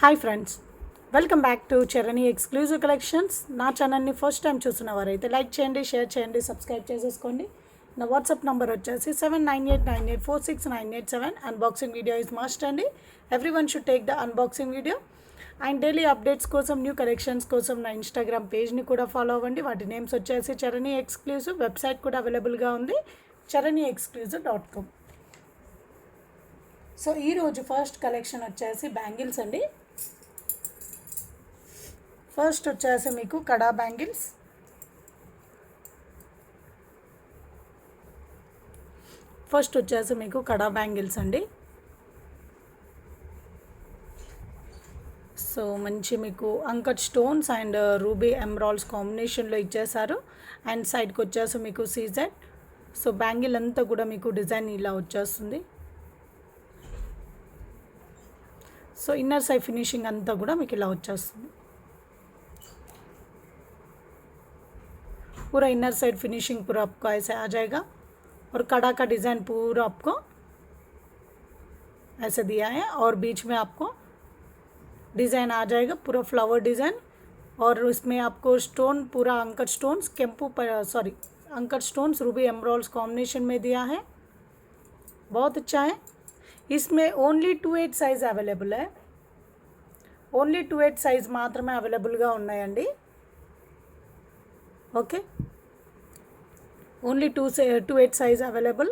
Hi friends, welcome back to Charani exclusive collections. నా ఛానల్ని first time చూసిన వారైతే లైక్ చేయండి, షేర్ చేయండి, సబ్స్క్రైబ్ చేసేసుకోండి. నా వాట్సాప్ నెంబర్ వచ్చేసి 7988984697. అన్బాక్సింగ్ వీడియో ఇస్ మస్ట్ అండి. Every one should take the unboxing video. And daily updates కోసం, న్యూ కలెక్షన్స్ కోసం నా ఇన్స్టాగ్రామ్ పేజ్ని కూడా ఫాలో అవ్వండి. వాటి నేమ్స్ వచ్చేసి చరణి ఎక్స్క్లూజివ్. వెబ్సైట్ కూడా అవైలబుల్గా ఉంది, charaniexclusive.com. సో ఈరోజు ఫస్ట్ కలెక్షన్ వచ్చేసి బ్యాంగిల్స్ అండి. ఫస్ట్ వచ్చేసి మీకు కడా బ్యాంగిల్స్. అండి. సో మంచి మీకు uncut stones and ruby emeralds కాంబినేషన్లో ఇచ్చేసారు. అండ్ సైడ్కి వచ్చేసి మీకు సీజెడ్. సో బ్యాంగిల్ అంతా కూడా మీకు డిజైన్ ఇలా వచ్చేస్తుంది. సో ఇన్నర్ సైడ్ ఫినిషింగ్ అంతా కూడా మీకు ఇలా వచ్చేస్తుంది. पूरा इनर साइड फिनिशिंग पूरा आपको ऐसे आ जाएगा. और कड़ा का डिज़ाइन पूरा आपको ऐसे दिया है. और बीच में आपको डिज़ाइन आ जाएगा पूरा फ्लावर डिज़ाइन. और इसमें आपको स्टोन पूरा uncut stones uncut stones ruby emeralds combination में दिया है. बहुत अच्छा है. इसमें ओनली 2/8 साइज़ अवेलेबल है. ఓన్లీ 2/8 సైజ్ మాత్రమే అవైలబుల్గా ఉన్నాయండి. Okay, only 2/8 size available.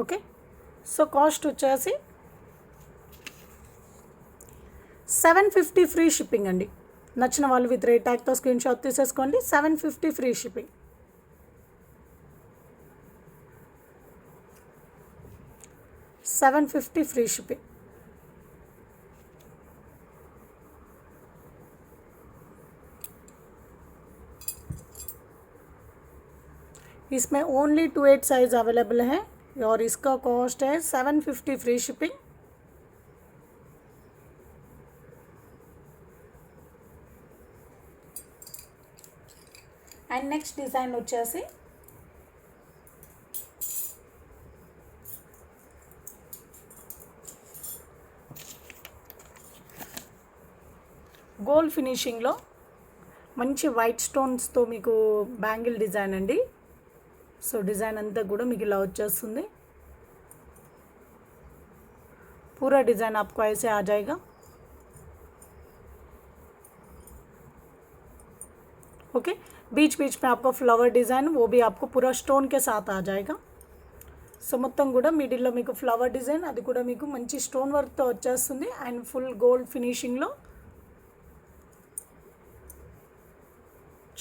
Okay, so cost వచ్చేసి 750 ఫ్రీ షిప్పింగ్ అండి. నచ్చిన వాళ్ళు విత్ రేట్ ట్యాగ్తో స్క్రీన్ షాట్ తీసేసుకోండి. 750 ఫ్రీ షిప్పింగ్. Free shipping. इसमें ओनली 2/8 साइज अवेलेबल है और इसका कॉस्ट है 750 free shipping. And next design వచ్చేసి గోల్డ్ ఫినిషింగ్లో మంచి వైట్ స్టోన్స్తో మీకు బ్యాంగిల్ డిజైన్ అండి. సో డిజైన్ అంతా కూడా మీకు ఇలా వచ్చేస్తుంది. पूरा डिज़ाइन आपको ऐसे आ जाएगा. ओके, बीच बीच में आपको फ्लावर डिज़ाइन वो भी आपको पूरा स्टोन के साथ आ जाएगा. సో మొత్తం కూడా మిడిల్లో మీకు ఫ్లవర్ డిజైన్, అది కూడా మీకు మంచి స్టోన్ వర్క్తో వచ్చేస్తుంది. అండ్ ఫుల్ గోల్డ్ ఫినిషింగ్లో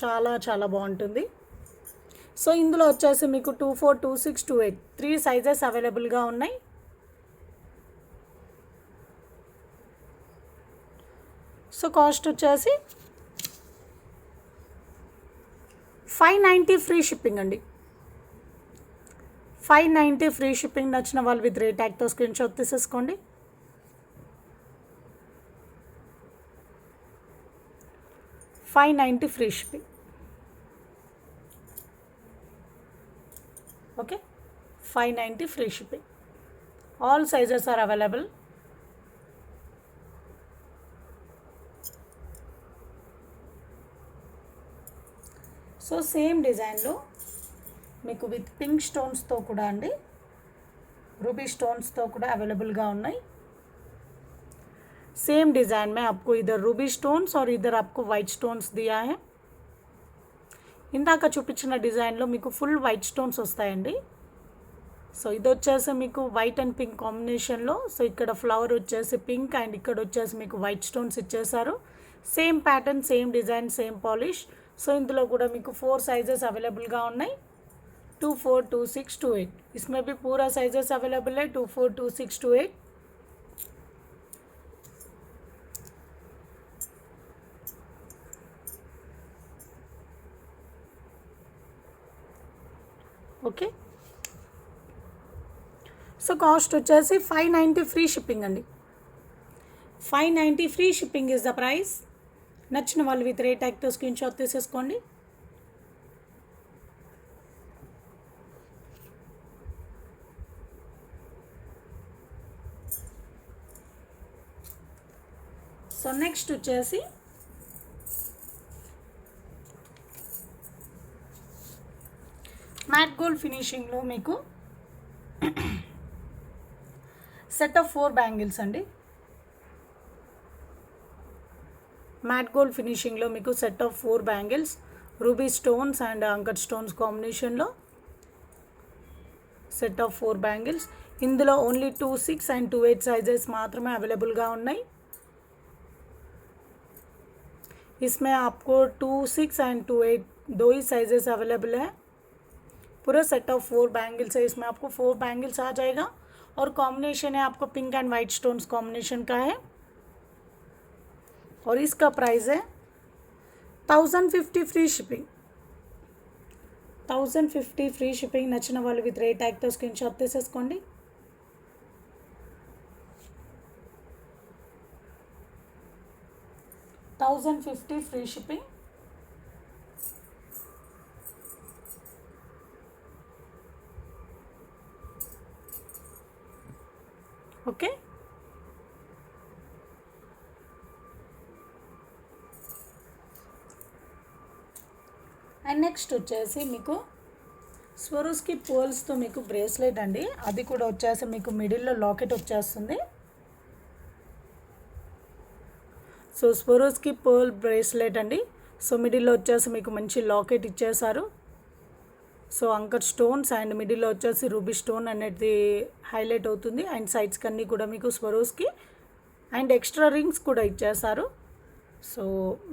చాలా చాలా బాగుంటుంది. సో ఇందులో వచ్చేసి మీకు 24, 26, 28 3 సైజెస్ అవైలబుల్గా ఉన్నాయి. సో కాస్ట్ వచ్చేసి 590 ఫ్రీ షిప్పింగ్ అండి. 590 ఫ్రీ షిప్పింగ్. నచ్చిన వాళ్ళు విత్ రేట్ ట్యాగ్తో స్క్రీన్ షాట్ తీసేసుకోండి. 590 free shipping. Okay, 590 free shipping. All sizes are available. So same డిజైన్లో మీకు విత్ పింక్ స్టోన్స్తో కూడా అండి, రూబీ స్టోన్స్తో కూడా అవైలబుల్గా ఉన్నాయి. सेम डिज़ाइन में आपको इधर रूबी स्टोन्स और इधर आपको वाइट स्टोन्स दिया है. ఇందాక చూపించిన డిజైన్లో మీకు ఫుల్ వైట్ స్టోన్స్ వస్తాయండి. సో ఇది వచ్చేసి మీకు వైట్ అండ్ పింక్ కాంబినేషన్లో. సో ఇక్కడ ఫ్లవర్ వచ్చేసి పింక్ అండ్ ఇక్కడ వచ్చేసి మీకు వైట్ స్టోన్స్ ఇచ్చేసారు. Same pattern, same design, same polish. So ఇందులో కూడా మీకు 4 సైజెస్ అవైలబుల్గా ఉన్నాయి. 24, 26, 28. इसमें भी पूरा साइजेस अवेलेबल है. 24, 26, 28. ఓకే, సో కాస్ట్ వచ్చేసి 590 ఫ్రీ షిప్పింగ్ అండి. 590 free shipping is the price. నచ్చిన వాళ్ళు విత్ రేట్ ట్యాగ్తో స్క్రీన్ షాట్ తీసేసుకోండి. సో నెక్స్ట్ వచ్చేసి మ్యాట్ గోల్డ్ ఫినిషింగ్లో మీకు సెట్ ఆఫ్ 4 బ్యాంగిల్స్ అండి. మ్యాట్ గోల్డ్ ఫినిషింగ్లో మీకు set of 4 bangles ruby stones and uncut stones కాంబినేషన్లో సెట్ ఆఫ్ 4 బ్యాంగిల్స్. ఇందులో ఓన్లీ 2 6 అండ్ 2 8 సైజెస్ మాత్రమే అవైలబుల్గా ఉన్నాయి. इसमें आपको 2 6 एंड 2 8 दो ही साइजेस अवेलेबल है. पूरा सेट ऑफ 4 बैंगल्स है. इसमें आपको 4 बैंगल्स आ जाएगा और कॉम्बिनेशन है आपको pink and white stones combination का है और इसका प्राइस है 1050 फ्री शिपिंग. 1050 free shipping. నచ్చిన వాళ్ళు విత్ రేట్ ట్యాగ్తో స్క్రీన్ షాట్ తీసేసుకోండి. $1050 free shipping. Okay, and next వచ్చేసి మీకు స్వరోస్కి పోల్స్తో మీకు బ్రేస్లెట్ అండి. అది కూడా వచ్చేసి మీకు మిడిల్లో లాకెట్ వచ్చేస్తుంది. సో స్వరోస్కి పర్ల్ బ్రేస్లెట్ అండి. సో మిడిల్లో వచ్చేసి మీకు మంచి లాకెట్ ఇచ్చేసారు. సో అంకర్ స్టోన్స్ అండ్ మిడిల్లో వచ్చేసి రూబీ స్టోన్ అనేది హైలైట్ అవుతుంది. అండ్ సైడ్స్కి అన్నీ కూడా మీకు స్వరోస్కి అండ్ ఎక్స్ట్రా రింగ్స్ కూడా ఇచ్చేసారు. సో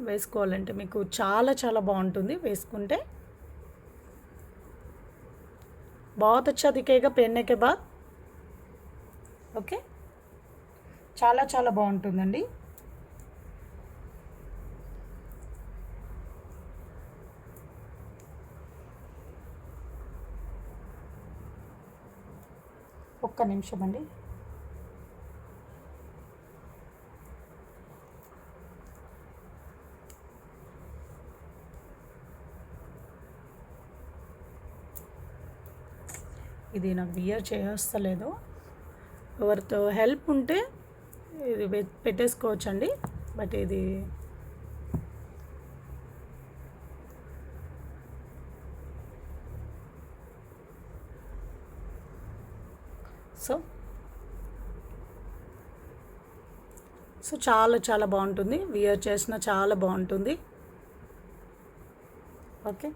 వేసుకోవాలంటే మీకు చాలా చాలా బాగుంటుంది వేసుకుంటే. बहुत अच्छा दिखेगा पहनने के बाद. ఓకే, చాలా చాలా బాగుంటుందండి. ఒక్క నిమిషం అండి. ఇది నాకు వియర్ చేస్తలేదు. ఎవరితో హెల్ప్ ఉంటే ఇది పెట్టేసుకోవచ్చండి. బట్ ఇది సో చాలా చాలా బాగుంటుంది. వియర్ చేసిన చాలా బాగుంటుంది. ఓకే,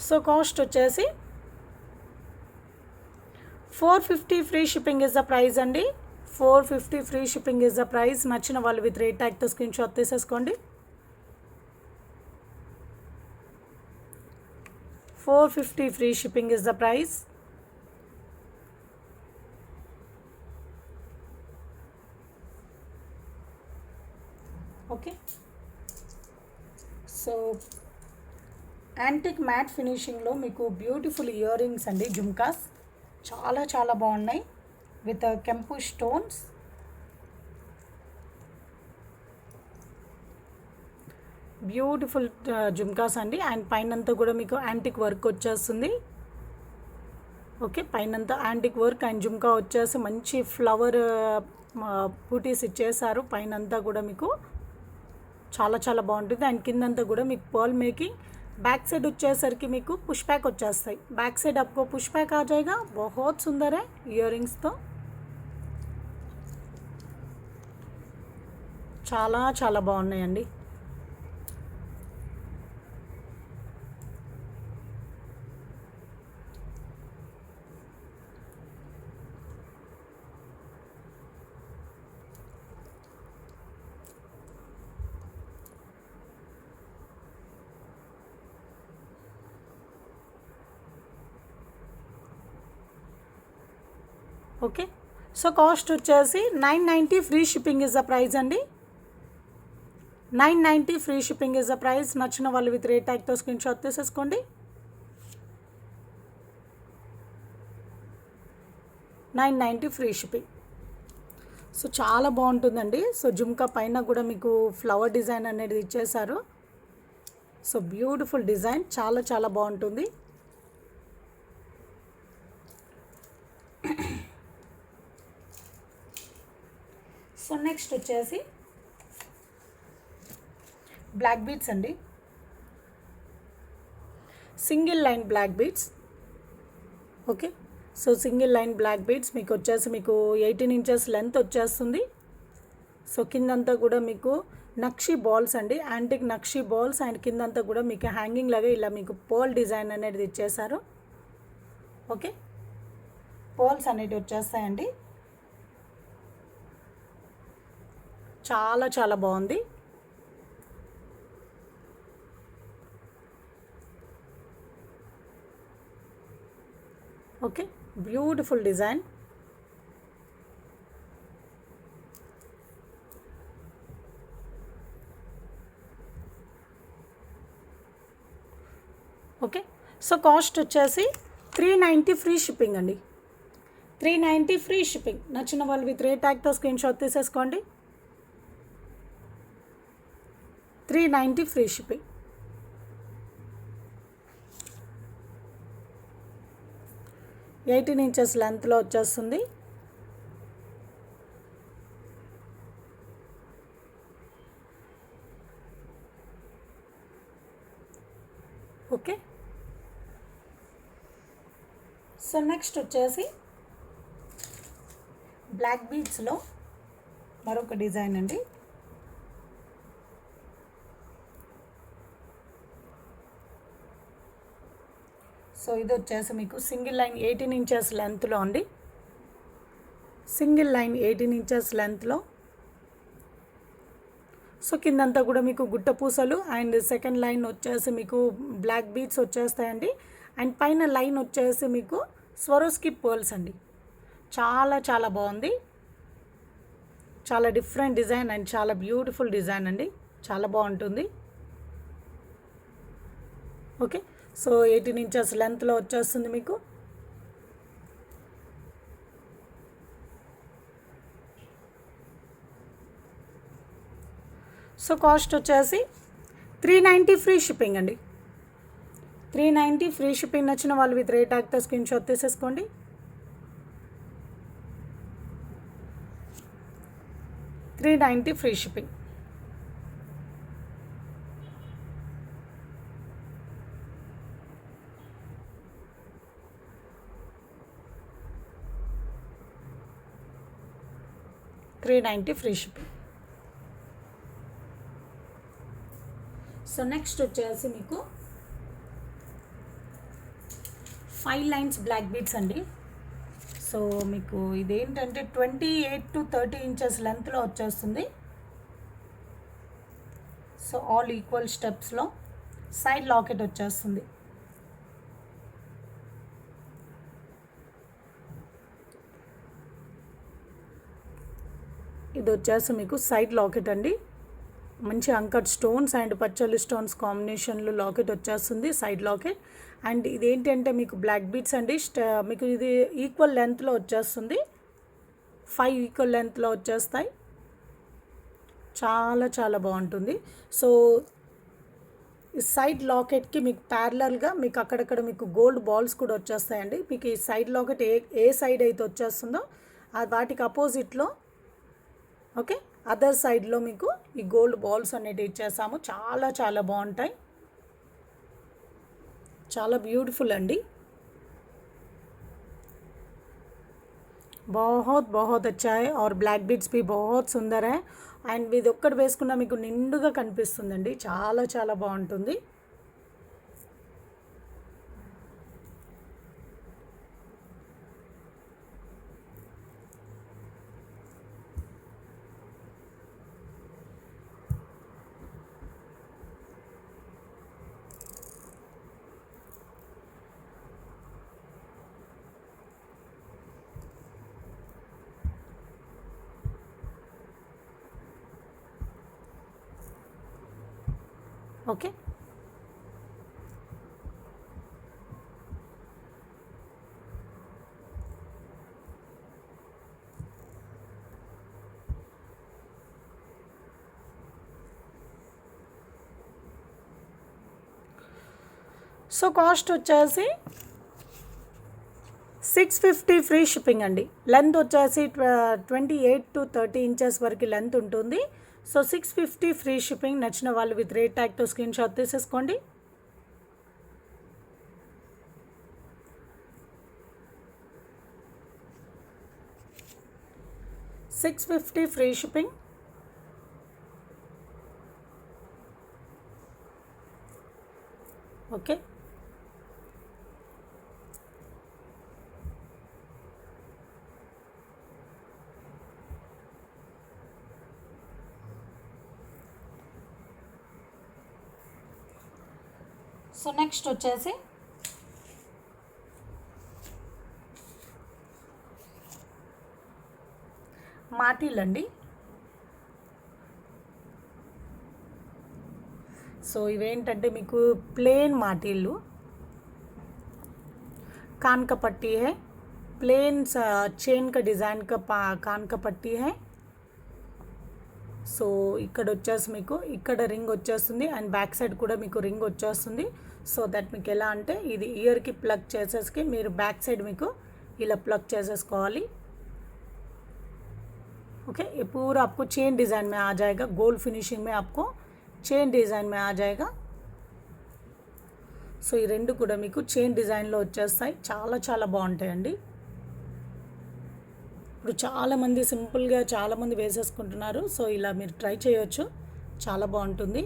సో కాస్ట్ వచ్చేసి 450 free shipping is the price అండి. 450 free shipping is the price. నచ్చిన వాళ్ళు విత్ రేట్ ట్యాగ్తో స్క్రీన్ షాట్ తీసేసుకోండి. 450 free shipping is the price. Okay, so antique matte ఫినిషింగ్లో మీకు బ్యూటిఫుల్ ఇయర్ రింగ్స్ అండి. జుమ్కాస్ చాలా చాలా బాగున్నాయి విత్ కెంపు స్టోన్స్. బ్యూటిఫుల్ జుమ్కాస్ అండి. అండ్ పైనంతా కూడా మీకు యాంటిక్ వర్క్ వచ్చేస్తుంది. ఓకే, పైనంతా యాంటిక్ వర్క్ అండ్ జుమ్కా వచ్చేసి మంచి ఫ్లవర్ బూటీస్ ఇచ్చేసారు. పైనంతా కూడా మీకు చాలా చాలా బాగుంటుంది. అండ్ కిందంతా కూడా మీకు పర్ల్ మేకింగ్. बैक साइड వచ్చేసరికి మీకు పుష్ బ్యాక్ వచ్చేస్తాయి. बैक साइड आपको पुश बैक आ जाएगा. बहुत सुंदर है इयरिंग्स तो చాలా చాలా బాగున్నాయండి. ఓకే, సో కాస్ట్ వచ్చేసి 990 free shipping is the price అండి. 990 free shipping is the price. నచ్చిన వాళ్ళు విత్ రేట్ ట్యాగ్తో స్క్రీన్ షాట్ తీసేసుకోండి. 990 ఫ్రీ షిప్పింగ్. సో చాలా బాగుంటుందండి. సో జుమ్కా పైన కూడా మీకు ఫ్లవర్ డిజైన్ అనేది ఇచ్చేసారు. సో బ్యూటిఫుల్ డిజైన్, చాలా చాలా బాగుంటుంది. సో నెక్స్ట్ వచ్చేసి బ్లాక్ బీడ్స్ అండి, single line black beads. Okay, so single line black beads మీకు వచ్చేసి మీకు 18 ఇంచెస్ లెంత్ వచ్చేస్తుంది. సో కిందంతా కూడా మీకు నక్షి బాల్స్ అండి, యాంటిక్ నక్షి బాల్స్, అండ్ కిందంతా కూడా మీకు హ్యాంగింగ్ లాగా ఇలా మీకు పోల్ డిజైన్ అనేది ఇచ్చేసారు. ఓకే, పోల్స్ అనేవి వచ్చేస్తాయండి. చాలా చాలా బాగుంది. Okay, beautiful design. Okay, so cost వచ్చేసి 390 ఫ్రీ షిప్పింగ్ అండి. 390 ఫ్రీ షిప్పింగ్. నచ్చిన వాళ్ళు విత్ రేట్ ట్యాగ్తో స్క్రీన్ షాట్ తీసేసుకోండి. 390 ఫ్రీ షిప్పింగ్. ఎయిటీన్ ఇంచెస్ లెంత్లో వచ్చేస్తుంది. ఓకే, సో నెక్స్ట్ వచ్చేసి బ్లాక్ బీడ్స్లో మరొక డిజైన్ అండి. సో ఇది వచ్చేసి మీకు సింగిల్ లైన్ 18 ఇంచెస్ లెంత్లో అండి. సింగిల్ లైన్ 18 ఇంచెస్ లెంత్లో. సో కిందంతా కూడా మీకు గుట్ట పూసలు, అండ్ సెకండ్ లైన్ వచ్చేసి మీకు బ్లాక్ బీడ్స్ వచ్చేస్తాయండి. అండ్ పైన లైన్ వచ్చేసి మీకు స్వరోస్కి పర్ల్స్ అండి. చాలా చాలా బాగుంది, చాలా డిఫరెంట్ డిజైన్ అండ్ చాలా బ్యూటిఫుల్ డిజైన్ అండి, చాలా బాగుంటుంది. ఓకే, సో 18 ఇంచెస్ లెంత్లో వచ్చేస్తుంది మీకు. సో కాస్ట్ వచ్చేసి 390 ఫ్రీ షిప్పింగ్ అండి. 390 ఫ్రీ షిప్పింగ్. నచ్చిన వాళ్ళు విత్ రేట్ ట్యాగ్తో స్క్రీన్ షాట్ తీసేసుకోండి. 390 free shipping. $390 free shipping. So next వచ్చేసి మీకు 5 లైన్స్ బ్లాక్ బీడ్స్ అండి. సో మీకు ఇదేంటంటే 28 to 30 ఇంచెస్ లెంత్లో వచ్చేస్తుంది. సో ఆల్ ఈక్వల్ స్టెప్స్లో సైడ్ లాకెట్ వచ్చేస్తుంది. ఇది వచ్చేసి మీకు సైడ్ లాకెట్ అండి. మంచి అంకట్ స్టోన్స్ అండ్ పచ్చళ్ళు స్టోన్స్ కాంబినేషన్లో లాకెట్ వచ్చేస్తుంది, సైడ్ లాకెట్. అండ్ ఇదేంటంటే మీకు బ్లాక్ బీడ్స్ అండి. మీకు ఇది ఈక్వల్ లెంత్లో వచ్చేస్తుంది, 5 ఈక్వల్ లెంత్లో వచ్చేస్తాయి. చాలా చాలా బాగుంటుంది. సో ఈ సైడ్ లాకెట్కి మీకు ప్యారలల్గా మీకు అక్కడక్కడ మీకు గోల్డ్ బాల్స్ కూడా వచ్చేస్తాయండి. మీకు ఈ సైడ్ లాకెట్ ఏ సైడ్ అయితే వచ్చేస్తుందో వాటికి అపోజిట్లో ఓకే అదర్ సైడ్లో మీకు ఈ గోల్డ్ బాల్స్ అనేవి ఇచ్చేసాము. చాలా చాలా బాగుంటాయి, చాలా బ్యూటిఫుల్ అండి. बहुत बहुत अच्छा है और బ్లాక్ బీడ్స్ भी बहुत सुंदर है. అండ్ ఇది ఒక్కటి వేసుకున్నా మీకు నిండుగా కనిపిస్తుందండి, చాలా చాలా బాగుంటుంది. ఓకే, సో కాస్ట్ వచ్చేసి 650 ఫ్రీ షిప్పింగ్ అండి. లెంత్ వచ్చేసి 28 to 30 ఇంచెస్ వరకు లెంత్ ఉంటుంది. So 650 free shipping. నచ్చిన వాళ్ళు విత్ రేట్ ట్యాగ్తో స్క్రీన్ షాట్ తీసేసుకోండి. $650 free shipping. Okay, so next వచ్చేసి మాటీలు అండి. సో ఇవేంటంటే మీకు ప్లేన్ మాటీలు, कान का पट्टी है, प्लेन चेन का डिज़ाइन का कान का पट्टी है. సో ఇక్కడ వచ్చేసి మీకు ఇక్కడ రింగ్ వచ్చేస్తుంది అండ్ బ్యాక్ సైడ్ కూడా మీకు రింగ్ వచ్చేస్తుంది. సో దట్ మీకు ఎలా అంటే ఇది ఇయర్కి ప్లగ్ చేసేసి మీరు బ్యాక్ సైడ్ మీకు ఇలా प्लग చేసేసుకోవాలి. ओके, ये पूरा आपको चेन डिज़ाइन में आ जाएगा. गोल्ड फिनिशिंग में आपको चेन डिज़ाइन में आ जाएगा. సో ఈ రెండు కూడా మీకు చైన్ డిజైన్లో వచ్చేస్తాయి. చాలా చాలా బాగుంటాయండి. ఇప్పుడు చాలామంది సింపుల్గా చాలామంది వేసేసుకుంటున్నారు. సో ఇలా మీరు ట్రై చేయొచ్చు, చాలా బాగుంటుంది.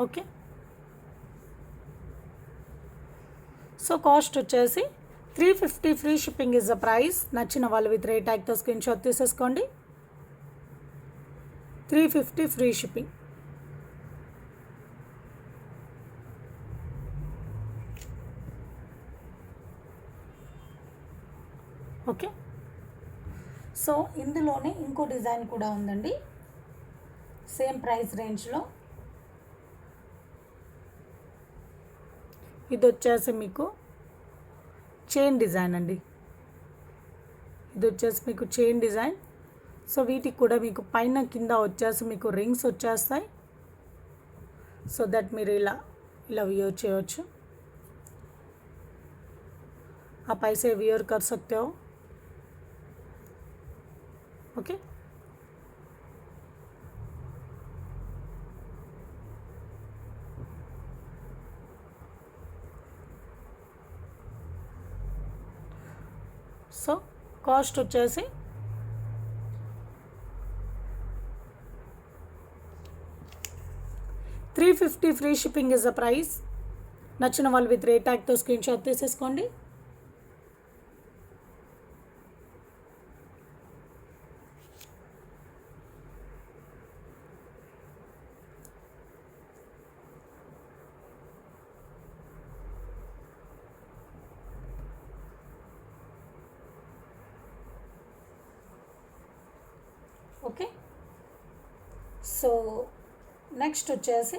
ఓకే, సో కాస్ట్ వచ్చేసి 350 free shipping is the price. నచ్చిన వాళ్ళు విత్ రేట్ ట్యాగ్తో స్క్రీన్ షాట్ తీసేసుకోండి. 350 ఫ్రీ షిప్పింగ్. ఓకే, సో ఇందులోనే ఇంకో డిజైన్ కూడా ఉందండి సేమ్ ప్రైస్ రేంజ్లో. ఇది వచ్చేసి మీకు చైన్ డిజైన్ అండి. ఇది వచ్చేసి మీకు చైన్ డిజైన్. సో వీటికి కూడా మీకు పైన కింద వచ్చేసి మీకు రింగ్స్ వచ్చేస్తాయి. సో దట్ మీరు ఇలా ఇలా వియర్ చేయొచ్చు. आप ऐसे वियर कर सकते हो. ओके, సో కాస్ట్ వచ్చేసి $350 free shipping is the price. నచ్చిన వాళ్ళు విత్ రేట్ ట్యాగ్తో స్క్రీన్ షాట్ తీసేసుకోండి. ఓకే, సో నెక్స్ట్ వచ్చేసి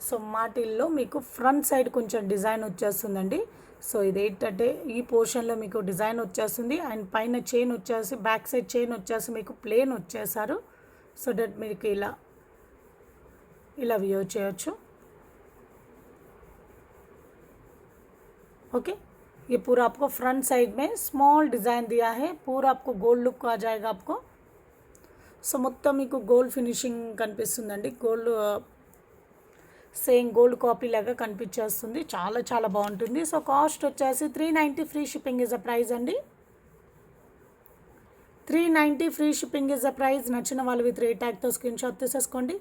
సో మాటిల్లో మీకు ఫ్రంట్ సైడ్ కొంచెం డిజైన్ వచ్చేస్తుందండి. సో ఇది ఏంటంటే ఈ పోర్షన్లో మీకు డిజైన్ వచ్చేస్తుంది అండ్ పైన చైన్ వచ్చేసి బ్యాక్ సైడ్ చైన్ వచ్చేసి మీకు ప్లేన్ వచ్చేసారు. సో దట్ మీకు ఇలా ఇలా వియర్ చేయొచ్చు. ओके, ये पूरा आपको फ्रंट साइड में स्मॉल डिज़ाइन दिया है. पूरा आपको गोल्ड लुक आ जाएगा आपको. సో మొత్తం మీకు గోల్డ్ ఫినిషింగ్ కనిపిస్తుందండి. గోల్డ్ సేమ్ గోల్డ్ కాపీ లాగా కనిపించేస్తుంది. చాలా చాలా బాగుంటుంది. సో కాస్ట్ వచ్చేసి 390 free shipping is the price అండి. 390 free shipping is the price. నచ్చిన వాళ్ళు విత్ రేట్ ట్యాగ్తో స్క్రీన్ షాట్ తీసేసుకోండి.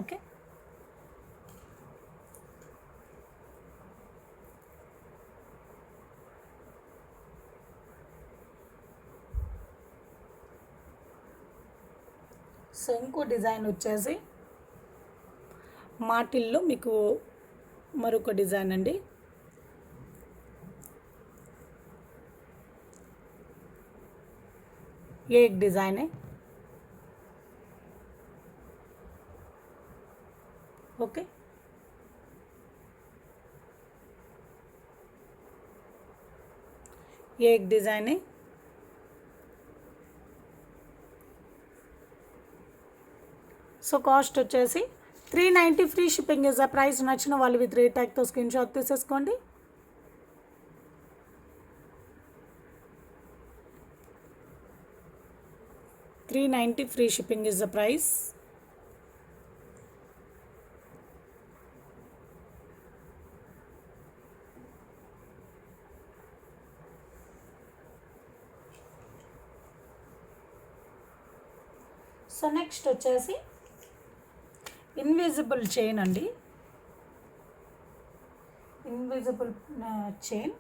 ఓకే, సో ఇంకో డిజైన్ వచ్చేసి మాటిల్లో మీకు మరొక డిజైన్ అండి. ये एक डिज़ाइन है. ओके, ये एक डिज़ाइन है। సో కాస్ట్ వచ్చేసి 390 free shipping is the price. నచ్చిన వాళ్ళు విత్ రేట్ ట్యాగ్తో స్క్రీన్ షాట్ తీసేసుకోండి. 390 free shipping is the price. So next వచ్చేసి ఇన్విజిబుల్ చైన్ అండి. ఇన్విజిబుల్ చైన్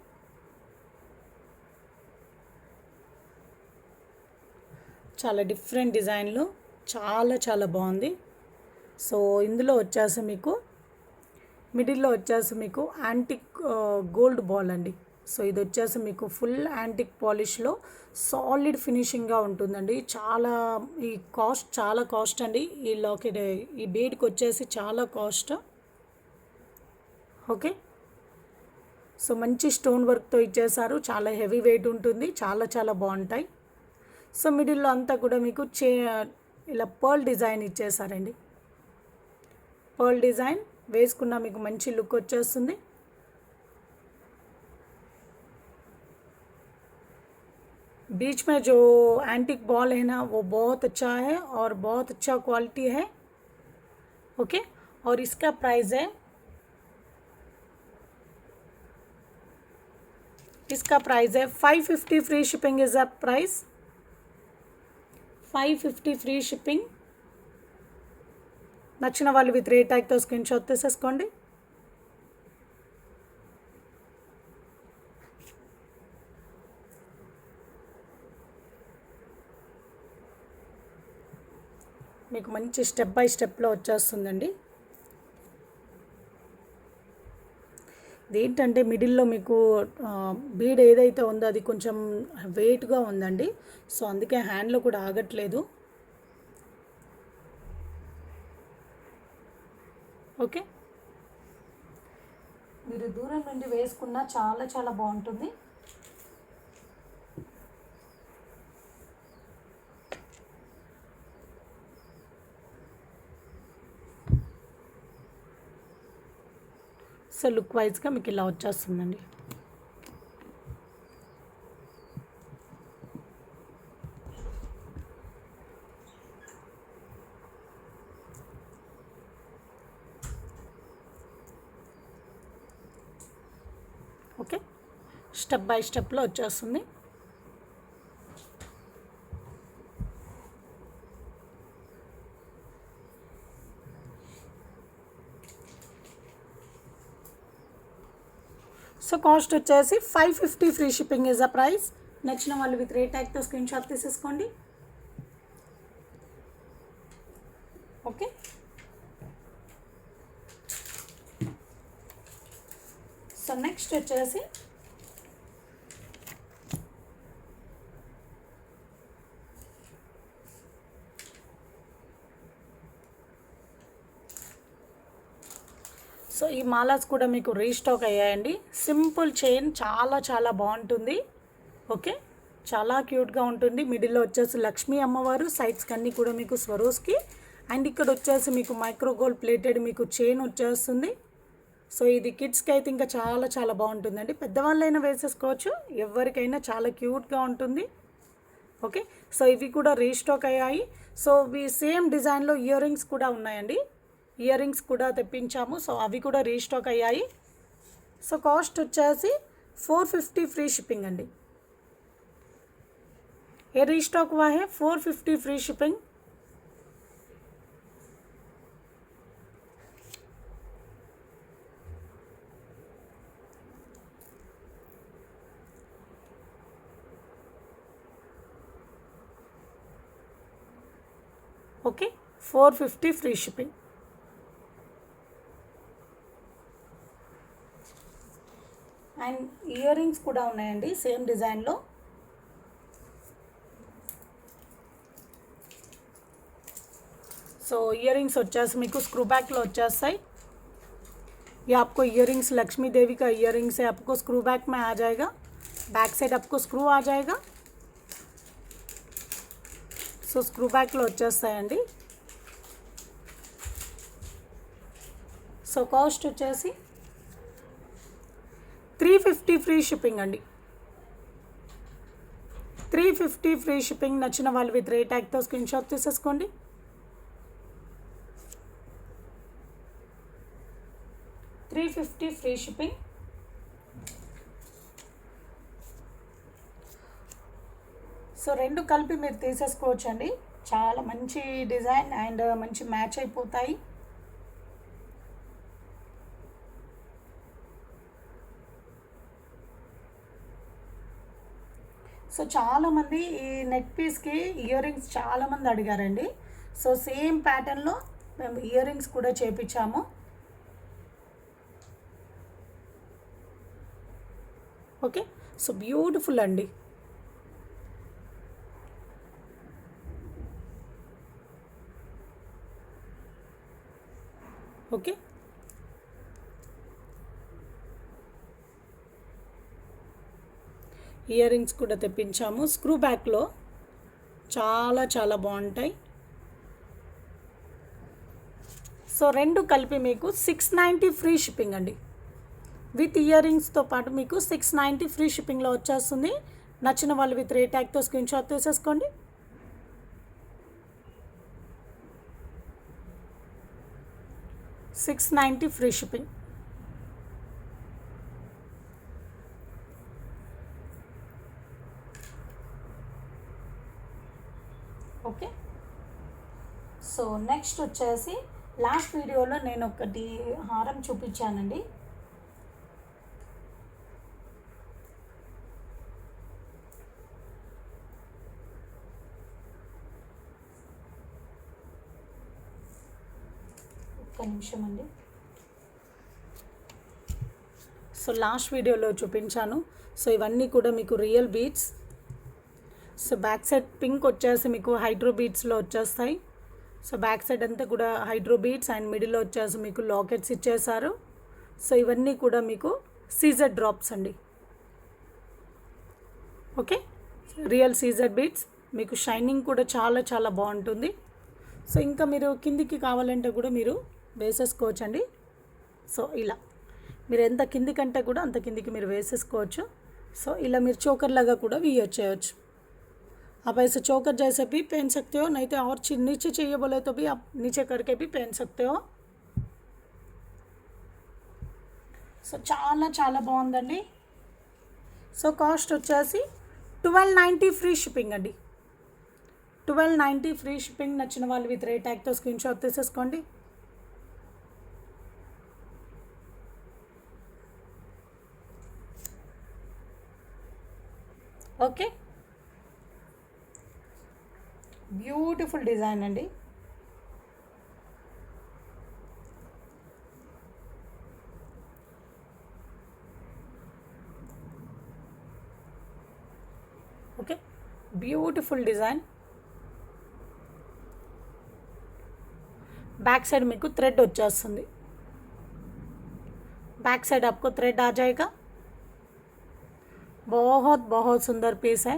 చాలా డిఫరెంట్ డిజైన్లో చాలా బాగుంది. సో ఇందులో వచ్చేసి మీకు మిడిల్లో వచ్చేసి మీకు యాంటిక్ గోల్డ్ బాల్ అండి. సో ఇది వచ్చేసి మీకు ఫుల్ యాంటిక్ పాలిష్లో సాలిడ్ ఫినిషింగ్గా ఉంటుందండి. ఈ కాస్ట్ చాలా కాస్ట్ అండి. ఈ లాకెట్ ఈ బీడ్కి వచ్చేసి చాలా కాస్ట్. ఓకే, సో మంచి స్టోన్ వర్క్తో ఇచ్చేసారు. చాలా హెవీ వెయిట్ ఉంటుంది. చాలా బాగుంటాయి. సో మిడిల్లో అంతా కూడా మీకు ఇలా పర్ల్ డిజైన్ ఇచ్చేసారండి. పర్ల్ డిజైన్ వేసుకున్న మీకు మంచి లుక్ వచ్చేస్తుంది. बीच में जो एंटिक बॉल है ना वो बहुत अच्छा है और बहुत अच्छा क्वालिटी है. ओके, और इसका प्राइस है 550 free shipping is the price. 550 free shipping. నచ్చిన వాళ్ళు విత్ రేట్ ట్యాగ్తో స్క్రీన్ షాట్ తీసేసుకోండి. మీకు మంచి స్టెప్ బై స్టెప్లో వచ్చేస్తుందండి. ఇదేంటంటే మిడిల్లో మీకు బీడ్ ఏదైతే ఉందో అది కొంచెం వెయిట్గా ఉందండి. సో అందుకే హ్యాండ్లో కూడా ఆగట్లేదు. ఓకే, మీరు దూరం నుండి వేసుకున్నా చాలా బాగుంటుంది. సో లుక్ వైజ్గా మీకు ఇలా వచ్చేస్తుందండి. ఓకే, స్టెప్ బై స్టెప్లో వచ్చేస్తుంది. సో కాస్ట్ వచ్చేసి 550 free shipping is the price. నచ్చిన వాళ్ళు విత్ రేట్ ట్యాగ్తో స్క్రీన్ షాట్ తీసేసుకోండి. ఓకే, సో నెక్స్ట్ వచ్చేసి సో ఈ మాలాస్ కూడా మీకు రీస్టాక్ అయ్యాయండి. సింపుల్ చైన్ చాలా బాగుంటుంది. ఓకే, చాలా క్యూట్గా ఉంటుంది. మిడిల్లో వచ్చేసి లక్ష్మీ అమ్మవారు, సైడ్స్కి అన్నీ కూడా మీకు స్వరోస్కి, అండ్ ఇక్కడ వచ్చేసి మీకు మైక్రోగోల్డ్ ప్లేటెడ్ మీకు చైన్ వచ్చేస్తుంది. సో ఇది కిడ్స్కి అయితే ఇంకా చాలా బాగుంటుందండి. పెద్దవాళ్ళైనా వేసేసుకోవచ్చు, ఎవరికైనా చాలా క్యూట్గా ఉంటుంది. ఓకే, సో ఇవి కూడా రీస్టాక్ అయ్యాయి. సో ఇవి సేమ్ డిజైన్లో ఇయర్ రింగ్స్ కూడా ఉన్నాయండి. ఇయర్ రింగ్స్ కూడా తెప్పించాము. సో అవి కూడా రీస్టాక్ అయ్యాయి. సో కాస్ట్ వచ్చేసి 450 ఫ్రీ షిప్పింగ్ అండి. ये रीस्टॉक हुआ है 450 free shipping. Okay, 450 free shipping. And ear rings కూడా ఉన్నాయండి సేమ్ డిజైన్లో. సో ఇయర్ రింగ్స్ వచ్చేసి మీకు స్క్రూ బ్యాక్లో వచ్చేస్తాయి. ये आपको इयरिंग्स लक्ष्मी देवी का इयरिंग्स है, आपको स्क्रू बैक में आ जाएगा, बैक साइड आपको स्क्रू आ जाएगा. సో స్క్రూ బ్యాక్లో వచ్చేస్తాయండి. సో కాస్ట్ వచ్చేసి 350 ఫ్రీ షిప్పింగ్ అండి. 350 ఫ్రీ షిప్పింగ్. నచ్చిన వాళ్ళు విత్ రేట్ ట్యాగ్తో స్క్రీన్ షాట్ తీసేసుకోండి. $350 ఫ్రీ షిప్పింగ్. సో రెండు కలిపి మీరు తీసేసుకోవచ్చండి. చాలా మంచి డిజైన్ అండ్ మంచి మ్యాచ్ అయిపోతాయి. సో చాలామంది ఈ నెక్ పీస్కి ఇయర్ రింగ్స్ చాలామంది అడిగారండి. సో సేమ్ ప్యాటర్న్లో మేము ఇయర్ రింగ్స్ కూడా చేపించాము. ఓకే, సో బ్యూటిఫుల్ అండి. ఓకే, ఇయర్ రింగ్స్ కూడా తెప్పించాము స్క్రూ బ్యాక్లో. చాలా చాలా బాగుంటాయి. సో రెండు కలిపి మీకు 690 ఫ్రీ షిప్పింగ్ అండి. విత్ ఇయర్ రింగ్స్తో పాటు మీకు 690 ఫ్రీ షిప్పింగ్లో వచ్చేస్తుంది. నచ్చిన వాళ్ళు విత్ రేట్ ట్యాగ్తో స్క్రీన్ షాట్ తీసేసుకోండి. $690 free shipping. Okay, so next వచ్చేసి లాస్ట్ వీడియోలో నేను ఒకటి హారం చూపించానండి. ఒక్క నిమిషం అండి. సో లాస్ట్ వీడియోలో చూపించాను. సో ఇవన్నీ కూడా మీకు real beads. So back side pink వచ్చేసి మీకు హైడ్రో బీడ్స్లో వచ్చేస్తాయి. సో బ్యాక్ సైడ్ అంతా కూడా హైడ్రో బీడ్స్ అండ్ మిడిల్లో వచ్చేసి మీకు లాకెట్స్ ఇచ్చేసారు. సో ఇవన్నీ కూడా మీకు సీజర్ డ్రాప్స్ అండి. Okay, real Caesar beads. మీకు షైనింగ్ కూడా చాలా చాలా బాగుంటుంది. సో ఇంకా మీరు కిందికి కావాలంటే కూడా మీరు వేసేసుకోవచ్చండి. సో ఇలా మీరు ఎంత కింది కంటే కూడా అంత కిందికి మీరు వేసేసుకోవచ్చు. సో ఇలా మీరు चोकर लगा కూడా वीयर చేయొచ్చు. आप ऐसे चोकर जैसे भी पहन सकते हो, नहीं तो और नीचे चाहिए बोले तो भी आप नीचे करके भी पहन सकते हो. సో చాలా చాలా బాగుందండి. సో కాస్ట్ వచ్చేసి 1290 ఫ్రీ షిప్పింగ్ అండి. 1290 ఫ్రీ షిప్పింగ్. నచ్చిన వాళ్ళు విత్ రేట్ ట్యాగ్తో స్క్రీన్ షాట్ తీసేసుకోండి. ఓకే, బ్యూటిఫుల్ డిజైన్ అండి. Okay, beautiful design. Back side में को थ्रेड వచ్చేస్తుంది. बैक साइड आपको थ्रेड आ जाएगा. बहुत बहुत सुंदर पीस है.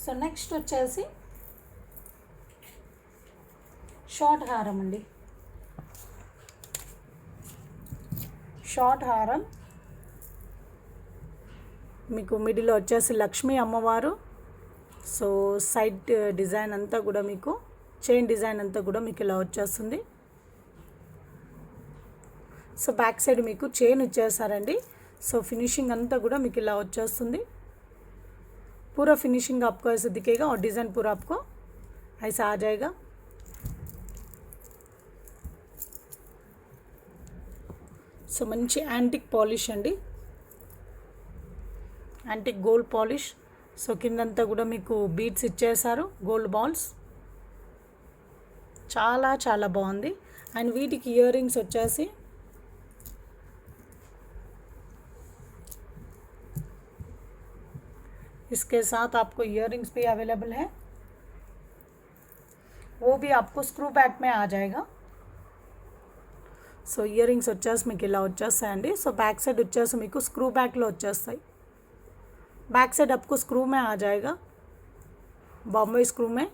సో నెక్స్ట్ వచ్చేసి షార్ట్ హారం అండి. షార్ట్ హారం మీకు మిడిల్లో వచ్చేసి లక్ష్మీ అమ్మవారు. సో సైడ్ డిజైన్ అంతా కూడా మీకు చైన్ డిజైన్ అంతా కూడా మీకు ఇలా వచ్చేస్తుంది. సో బ్యాక్ సైడ్ మీకు చైన్ ఇచ్చేసారండి. సో फिनिशिंग అంతా కూడా మీకు ఇలా వచ్చేస్తుంది. पूरा फिनिशिंग आपको ऐसे दिखेगा और डिज़ाइन पूरा आपको ऐसा आ जाएगा. సో మంచి యాంటిక్ పాలిష్ అండి. Antique gold polish. సో కిందంతా కూడా మీకు బీడ్స్ ఇచ్చేసారు, గోల్డ్ బాల్స్. చాలా చాలా బాగుంది. అండ్ వీటికి ఇయర్ రింగ్స్ వచ్చేసి इसके साथ आपको इयररिंग्स भी अवेलेबल है, वो भी आपको स्क्रू बैक में आ जाएगा। సో ఇయరింగ్స్ వచ్చేసి మీకు ఇలా వచ్చేస్తాయండి। సో बैक साइड వచ్చేసి మీకు స్క్రూ బ్యాక్లో వచ్చేస్తాయి। बैक साइड आपको स्क्रू में आ जाएगा, बॉम्बे स्क्रू में।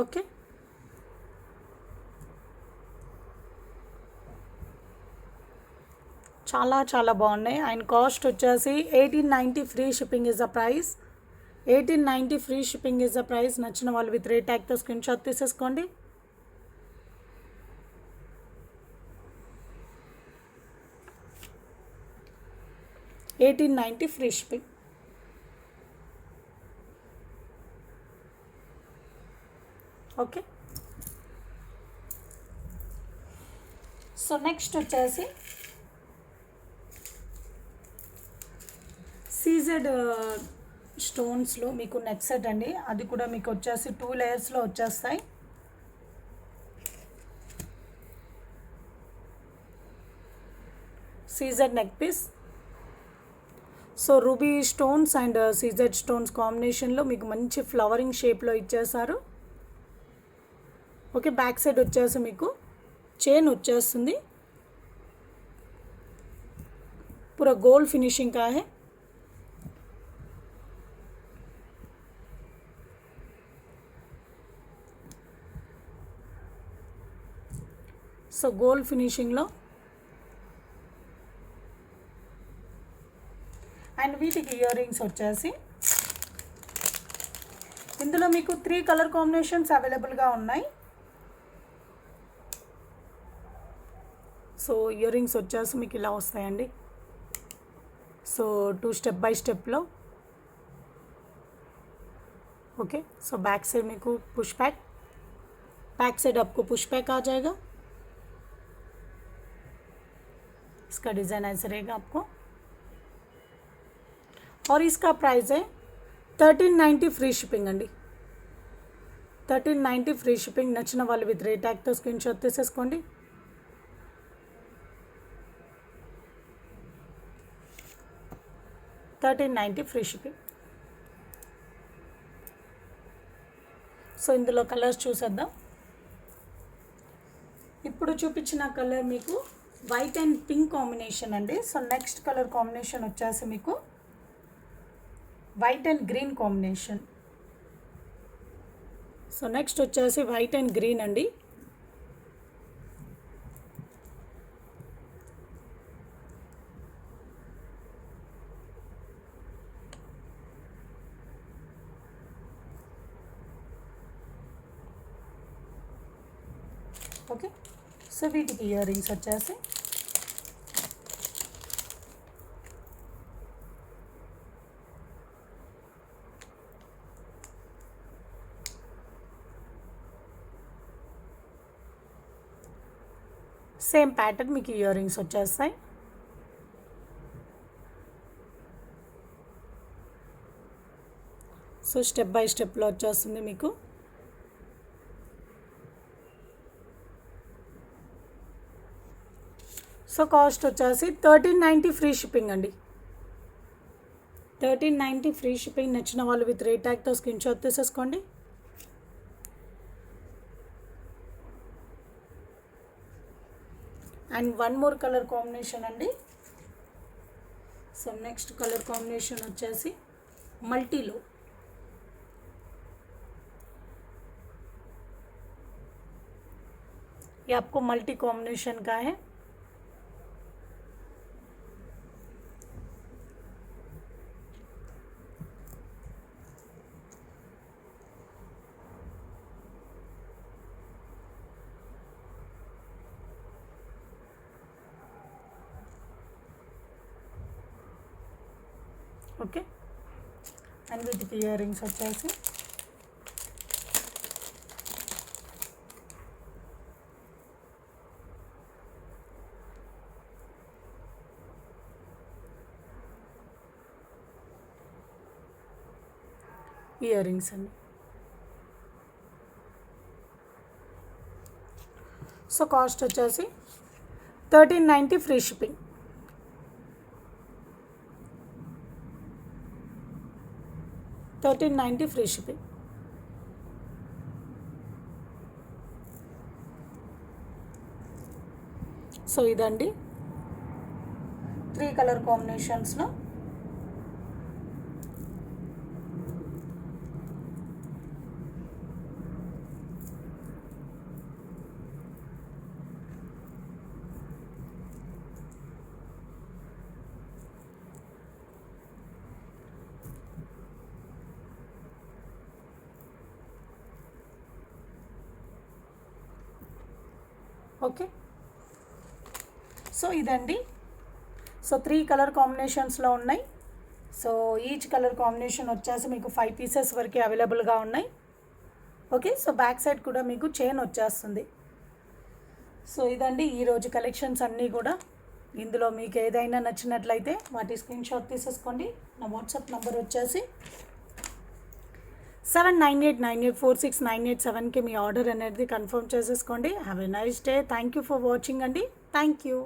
ओके, చాలా చాలా బాగున్నాయి। అండ్ కాస్ట్ వచ్చేసి 1890 free shipping is the price. 1890 free shipping is the price. నచ్చిన వాళ్ళు విత్ రేట్ ట్యాగ్తో స్క్రీన్ షాట్ తీసేసుకోండి। $1890 free shipping. Okay, so next వచ్చేసి సీజెడ్ స్టోన్స్లో మీకు నెక్ సెట్ అండి। అది కూడా మీకు వచ్చేసి 2 లేయర్స్లో వచ్చేస్తాయి। CZ neck piece. So ruby stones and CZ stones కాంబినేషన్లో మీకు మంచి ఫ్లవరింగ్ షేప్లో ఇచ్చేసారు। ఓకే, బ్యాక్ సైడ్ వచ్చేసి మీకు చైన్ వచ్చేస్తుంది, पूरा गोल्ड फिनिशिंग का है। సో గోల్డ్ ఫినిషింగ్లో అండ్ వీటికి ఇయర్ రింగ్స్ వచ్చేసి ఇందులో మీకు 3 కలర్ కాంబినేషన్స్ అవైలబుల్గా ఉన్నాయి। సో ఇయర్ రింగ్స్ వచ్చేసి మీకు ఇలా వస్తాయండి। సో 2 स्टेप बाय स्टेपలో। ओके, सो बैक से मेरे को पुश बैक साइड आपको पुश बैक आ जाएगा। इसका डिज़ाइन ऐसे रहेगा आपको, और इसका प्राइस है 1390 फ्री शिपिंग अंडी। 1390 फ्री शिपिंग। నచ్చిన వాళ్ళు విత్ రేట్ ట్యాగ్తో స్క్రీన్ షాట్ తీసేసుకోండి। $1390 ఫ్రీ షిప్పింగ్। సో ఇందులో కలర్స్ చూసేద్దాం। ఇప్పుడు చూపించిన కలర్ మీకు వైట్ అండ్ పింక్ కాంబినేషన్ అండి। సో నెక్స్ట్ కలర్ కాంబినేషన్ వచ్చేసి మీకు white and green combination. So next వచ్చేసి వైట్ అండ్ గ్రీన్ అండి। ఓకే, సో వీటికి ఇయర్ రింగ్స్ వచ్చేసి సేమ్ ప్యాటర్న్ మీకు ఇయర్ రింగ్స్ వచ్చేస్తాయి। సో స్టెప్ బై స్టెప్లో వచ్చేస్తుంది మీకు। సో కాస్ట్ వచ్చేసి 1390 ఫ్రీ షిప్పింగ్ అండి। 1390 ఫ్రీ షిప్పింగ్। నచ్చిన వాళ్ళు విత్ రేట్ ట్యాగ్తో స్క్రీన్ షాట్ తీసేసుకోండి। And one more colour combination అండి। సో నెక్స్ట్ కలర్ కాంబినేషన్ వచ్చేసి మల్టీలో। ये आपको मल्टी कॉम्बिनेशन का है। ఓకే, అండ్ వీటికి ఇయర్ రింగ్స్ వచ్చేసి ఇయర్ రింగ్స్ అండి। సో కాస్ట్ వచ్చేసి 1390 free shipping. $1390 free shipping. So ఇదండి 3 కలర్ కాంబినేషన్స్లో ఓకే. సో ఇదండి. సో 3 కలర్ కాంబినేషన్స్లో ఉన్నాయి. సో ఈచ్ కలర్ కాంబినేషన్ వచ్చేసి మీకు 5 పీసెస్ వరకు అవైలబుల్గా ఉన్నాయి. ఓకే. సో బ్యాక్ సైడ్ కూడా మీకు చైన్ వచ్చేస్తుంది. సో ఇదండి ఈరోజు కలెక్షన్స్ అన్నీ కూడా. ఇందులో మీకు ఏదైనా నచ్చినట్లయితే వాటి స్క్రీన్ షాట్ తీసేసుకోండి. నా వాట్సాప్ నెంబర్ వచ్చేసి 7989846987కి మీ ఆర్డర్ అనేది కన్ఫర్మ్ చేసేసుకోండి. Have a nice day. Thank you for watching అండి. Thank you.